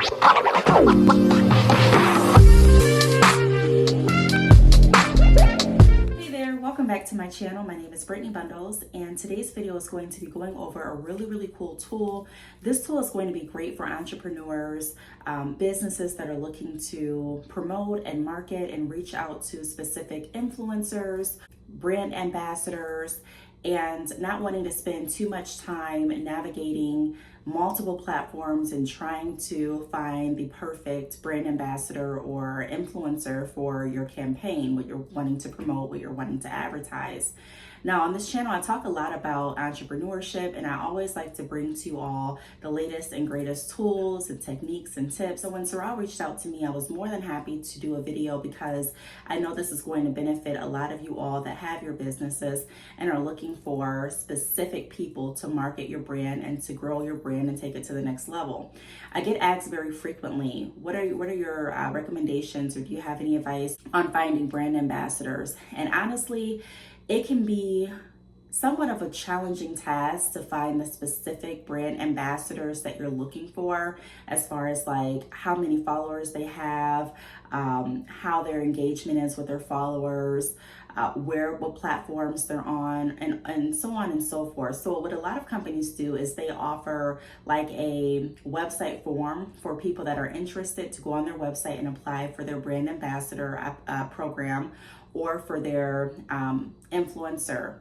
Hey there, welcome back to my channel. My name is Brittany Bundles, and today's video is going to be going over a really cool tool. This tool is going to be great for entrepreneurs, businesses that are looking to promote and market and reach out to specific influencers, brand ambassadors, and not wanting to spend too much time navigating multiple platforms and trying to find the perfect brand ambassador or influencer for your campaign, what you're wanting to promote, what you're wanting to advertise. Now, on this channel, I talk a lot about entrepreneurship, and I always like to bring to you all the latest and greatest tools and techniques and tips. So when Saral reached out to me, I was more than happy to do a video because I know this is going to benefit a lot of you all that have your businesses and are looking for specific people to market your brand and to grow your brand and take it to the next level. I get asked very frequently, what are your recommendations, or do you have any advice on finding brand ambassadors? And honestly, it can be somewhat of a challenging task to find the specific brand ambassadors that you're looking for, as far as like how many followers they have, how their engagement is with their followers, what platforms they're on, and so on and so forth. So what a lot of companies do is they offer like a website form for people that are interested to go on their website and apply for their brand ambassador program, or for their influencer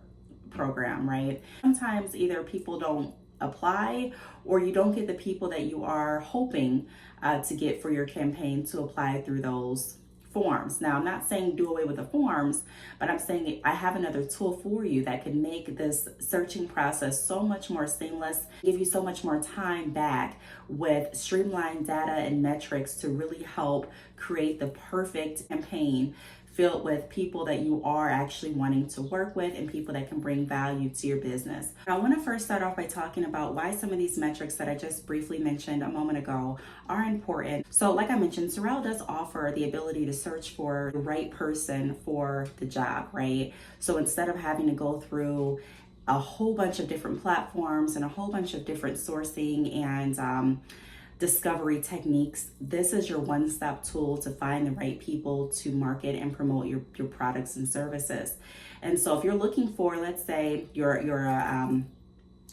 program, right? Sometimes either people don't apply, or you don't get the people that you are hoping to get for your campaign to apply through those forms. Now, I'm not saying do away with the forms, but I'm saying I have another tool for you that can make this searching process so much more seamless, give you so much more time back with streamlined data and metrics to really help create the perfect campaign filled with people that you are actually wanting to work with and people that can bring value to your business. I want to first start off by talking about why some of these metrics that I just briefly mentioned a moment ago are important. So like I mentioned, Saral does offer the ability to search for the right person for the job, right? So instead of having to go through a whole bunch of different platforms and a whole bunch of different sourcing and discovery techniques, this is your one-stop tool to find the right people to market and promote your products and services. And so if you're looking for, let's say you're a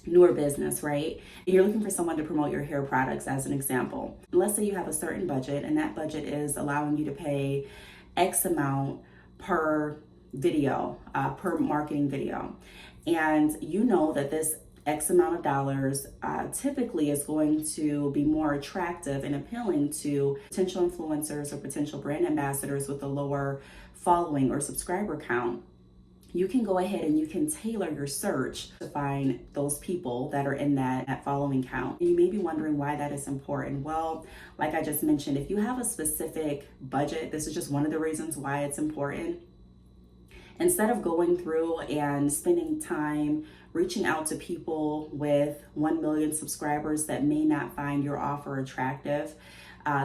newer business, right? And you're looking for someone to promote your hair products as an example. Let's say you have a certain budget, and that budget is allowing you to pay X amount per video, per marketing video. And you know that this X amount of dollars typically is going to be more attractive and appealing to potential influencers or potential brand ambassadors with a lower following or subscriber count. You can go ahead and you can tailor your search to find those people that are in that following count. You may be wondering why that is important. Well, like I just mentioned, if you have a specific budget, this is just one of the reasons why it's important. Instead of going through and spending time reaching out to people with 1 million subscribers that may not find your offer attractive,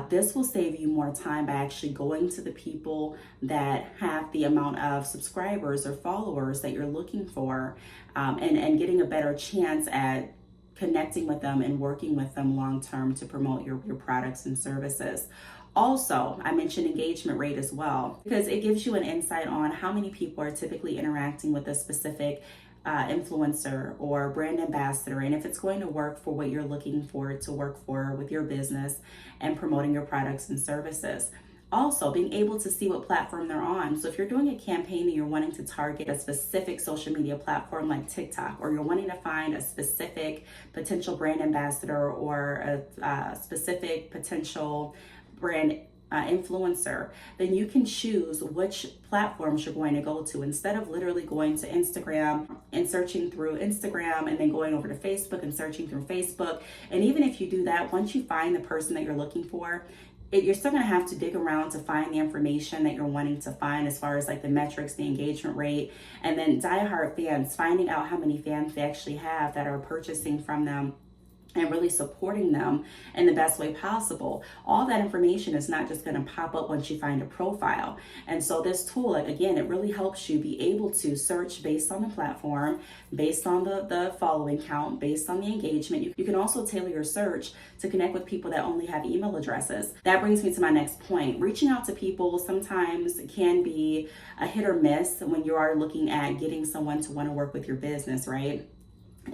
this will save you more time by actually going to the people that have the amount of subscribers or followers that you're looking for, and getting a better chance at connecting with them and working with them long term to promote your products and services. Also, I mentioned engagement rate as well, because it gives you an insight on how many people are typically interacting with a specific influencer or brand ambassador, and if it's going to work for what you're looking for it to work for with your business and promoting your products and services. Also, being able to see what platform they're on. So if you're doing a campaign and you're wanting to target a specific social media platform like TikTok, or you're wanting to find a specific potential brand ambassador or a specific potential brand influencer, then you can choose which platforms you're going to go to, instead of literally going to Instagram and searching through Instagram and then going over to Facebook and searching through Facebook. And even if you do that, once you find the person that you're looking for, you're still going to have to dig around to find the information that you're wanting to find, as far as like the metrics, the engagement rate, and then diehard fans, finding out how many fans they actually have that are purchasing from them and really supporting them in the best way possible. All that information is not just going to pop up once you find a profile. And so this tool, like, again, it really helps you be able to search based on the platform, based on the following count, based on the engagement. You can also tailor your search to connect with people that only have email addresses. That brings me to my next point. Reaching out to people sometimes can be a hit or miss when you are looking at getting someone to want to work with your business, right?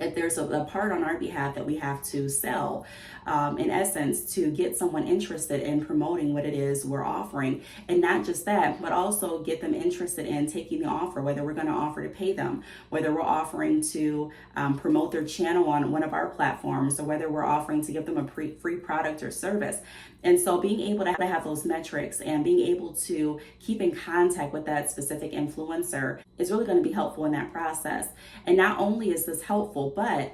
If there's a part on our behalf that we have to sell, in essence, to get someone interested in promoting what it is we're offering. And not just that, but also get them interested in taking the offer, whether we're going to offer to pay them, whether we're offering to promote their channel on one of our platforms, or whether we're offering to give them a free product or service. And so being able to have those metrics and being able to keep in contact with that specific influencer is really going to be helpful in that process. And not only is this helpful, but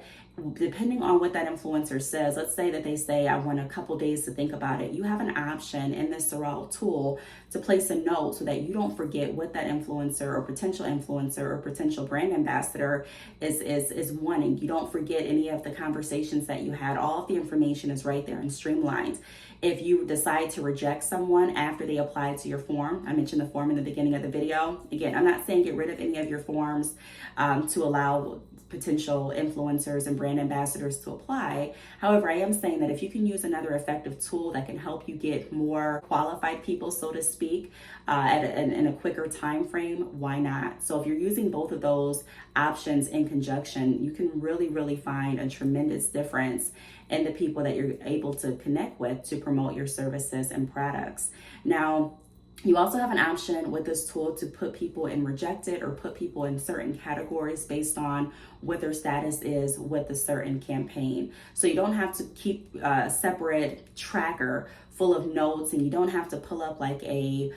depending on what that influencer says, let's say that they say, I want a couple days to think about it. You have an option in this Saral tool to place a note so that you don't forget what that influencer or potential brand ambassador is wanting. You don't forget any of the conversations that you had. All of the information is right there and streamlined. If you decide to reject someone after they apply to your form, I mentioned the form in the beginning of the video. Again, I'm not saying get rid of any of your forms to allow potential influencers and brand ambassadors to apply. However, I am saying that if you can use another effective tool that can help you get more qualified people, so to speak, in a quicker time frame, why not? So if you're using both of those options in conjunction, you can really find a tremendous difference in the people that you're able to connect with to promote your services and products. Now, you also have an option with this tool to put people in rejected or put people in certain categories based on what their status is with a certain campaign. So you don't have to keep a separate tracker full of notes, and you don't have to pull up like a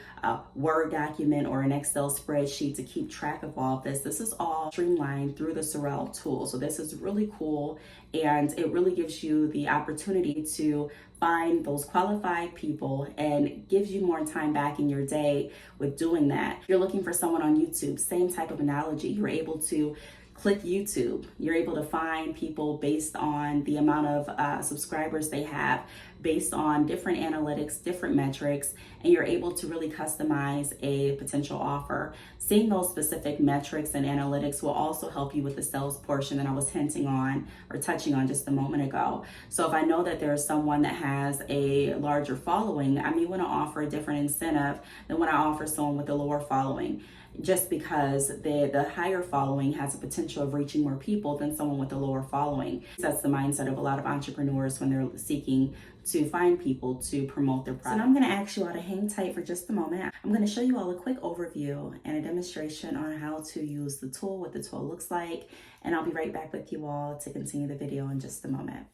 Word document or an Excel spreadsheet to keep track of all of this. This is all streamlined through the Saral tool. So this is really cool, and it really gives you the opportunity to find those qualified people and gives you more time back in your day with doing that. If you're looking for someone on YouTube, same type of analogy. You're able to click YouTube. You're able to find people based on the amount of subscribers they have, based on different analytics, different metrics, and you're able to really customize a potential offer. Seeing those specific metrics and analytics will also help you with the sales portion that I was hinting on or touching on just a moment ago. So if I know that there's someone that has a larger following, I may want to offer a different incentive than when I offer someone with a lower following, just because the higher following has a potential of reaching more people than someone with a lower following. That's the mindset of a lot of entrepreneurs when they're seeking to find people to promote their product. So now I'm going to ask you all to hang tight for just a moment. I'm going to show you all a quick overview and a demonstration on how to use the tool, what the tool looks like, and I'll be right back with you all to continue the video in just a moment.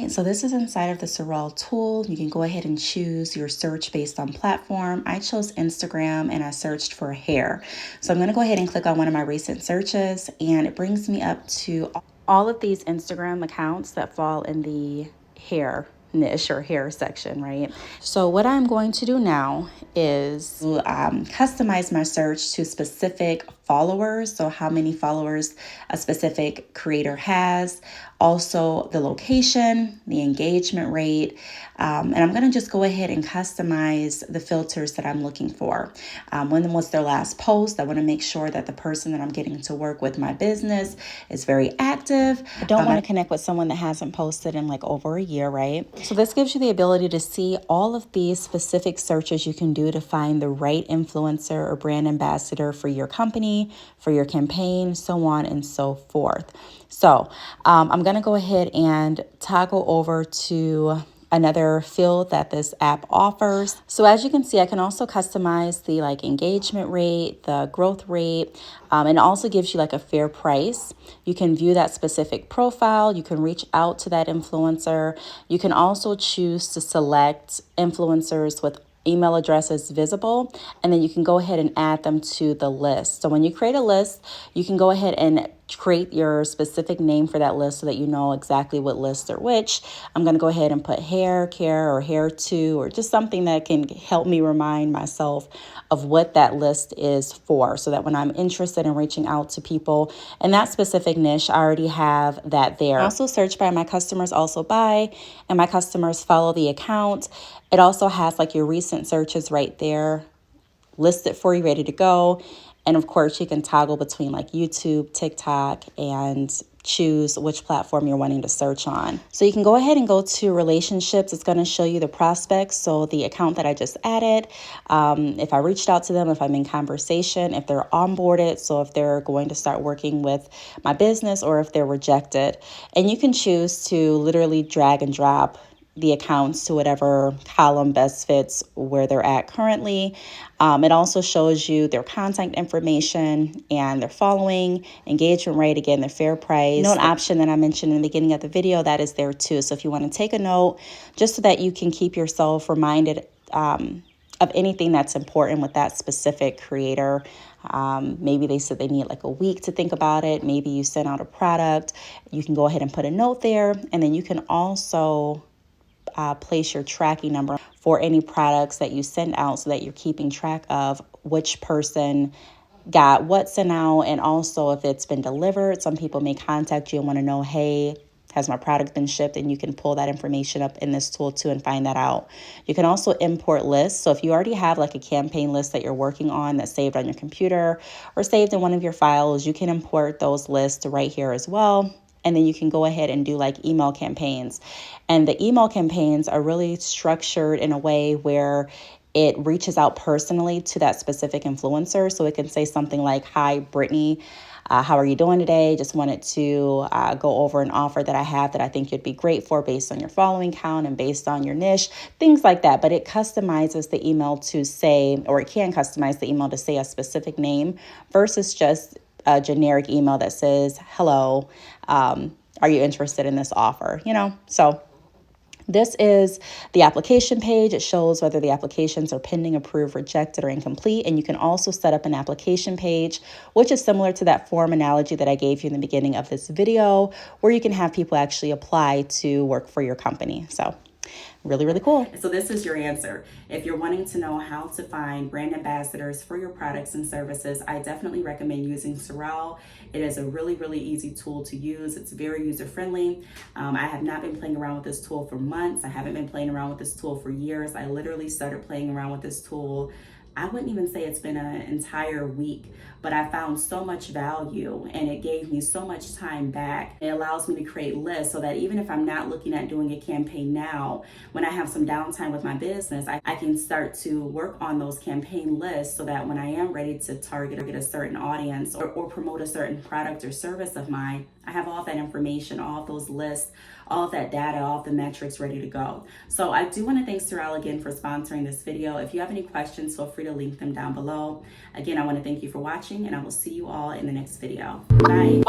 So this is inside of the Saral tool. You can go ahead and choose your search based on platform. I chose Instagram and I searched for hair. So I'm going to go ahead and click on one of my recent searches, and it brings me up to all of these Instagram accounts that fall in the hair niche or hair section, right? So what I'm going to do now is customize my search to specific followers. So how many followers a specific creator has, also the location, the engagement rate, and I'm going to just go ahead and customize the filters that I'm looking for. When was their last post? I want to make sure that the person that I'm getting to work with my business is very active. I don't want to connect with someone that hasn't posted in like over a year, right? So this gives you the ability to see all of these specific searches you can do to find the right influencer or brand ambassador for your company, for your campaign, so on and so forth. So I'm going to go ahead and toggle over to another field that this app offers. So as you can see, I can also customize the engagement rate, the growth rate, and it also gives you a fair price. You can view that specific profile. You can reach out to that influencer. You can also choose to select influencers with email addresses visible, and then you can go ahead and add them to the list. So when you create a list, you can go ahead and create your specific name for that list so that you know exactly what lists are which. I'm going to go ahead and put hair care or hair to, or just something that can help me remind myself of what that list is for, so that when I'm interested in reaching out to people in that specific niche, I already have that there. Also search by my customers also buy, and my customers follow the account. It also has like your recent searches right there listed for you, ready to go. And of course, you can toggle between like YouTube, TikTok, and choose which platform you're wanting to search on. So you can go ahead and go to relationships. It's going to show you the prospects. So the account that I just added, if I reached out to them, if I'm in conversation, if they're onboarded, so if they're going to start working with my business, or if they're rejected. And you can choose to literally drag and drop the accounts to whatever column best fits where they're at currently. It also shows you their contact information and their following, engagement rate, again, their fair price. Note option that I mentioned in the beginning of the video, that is there too. So if you want to take a note, just so that you can keep yourself reminded of anything that's important with that specific creator. Maybe they said they need like a week to think about it. Maybe you sent out a product. You can go ahead and put a note there. And then you can also place your tracking number for any products that you send out, so that you're keeping track of which person got what sent out, and also if it's been delivered. Some people may contact you and want to know, hey, has my product been shipped? And you can pull that information up in this tool too and find that out. You can also import lists. So if you already have like a campaign list that you're working on that's saved on your computer or saved in one of your files, you can import those lists right here as well. And then you can go ahead and do like email campaigns. And the email campaigns are really structured in a way where it reaches out personally to that specific influencer. So it can say something like, hi, Brittany, how are you doing today? Just wanted to go over an offer that I have that I think you'd be great for based on your following count and based on your niche, things like that. But it customizes the email to say, or it can customize the email to say a specific name versus just a generic email that says, hello, are you interested in this offer? So this is the application page. It shows whether the applications are pending, approved, rejected, or incomplete. And you can also set up an application page, which is similar to that form analogy that I gave you in the beginning of this video, where you can have people actually apply to work for your company. So really, really cool. So this is your answer. If you're wanting to know how to find brand ambassadors for your products and services, I definitely recommend using Saral. It is a really, really easy tool to use. It's very user-friendly. I have not been playing around with this tool for months. I haven't been playing around with this tool for years. I literally started playing around with this tool, I wouldn't even say it's been an entire week, but I found so much value and it gave me so much time back. It allows me to create lists so that even if I'm not looking at doing a campaign now, when I have some downtime with my business, I can start to work on those campaign lists so that when I am ready to target or get a certain audience or promote a certain product or service of mine, I have all that information, all of those lists, all of that data, all of the metrics ready to go. So I do want to thank Saral again for sponsoring this video. If you have any questions, feel free to link them down below. Again, I want to thank you for watching, and I will see you all in the next video. Bye.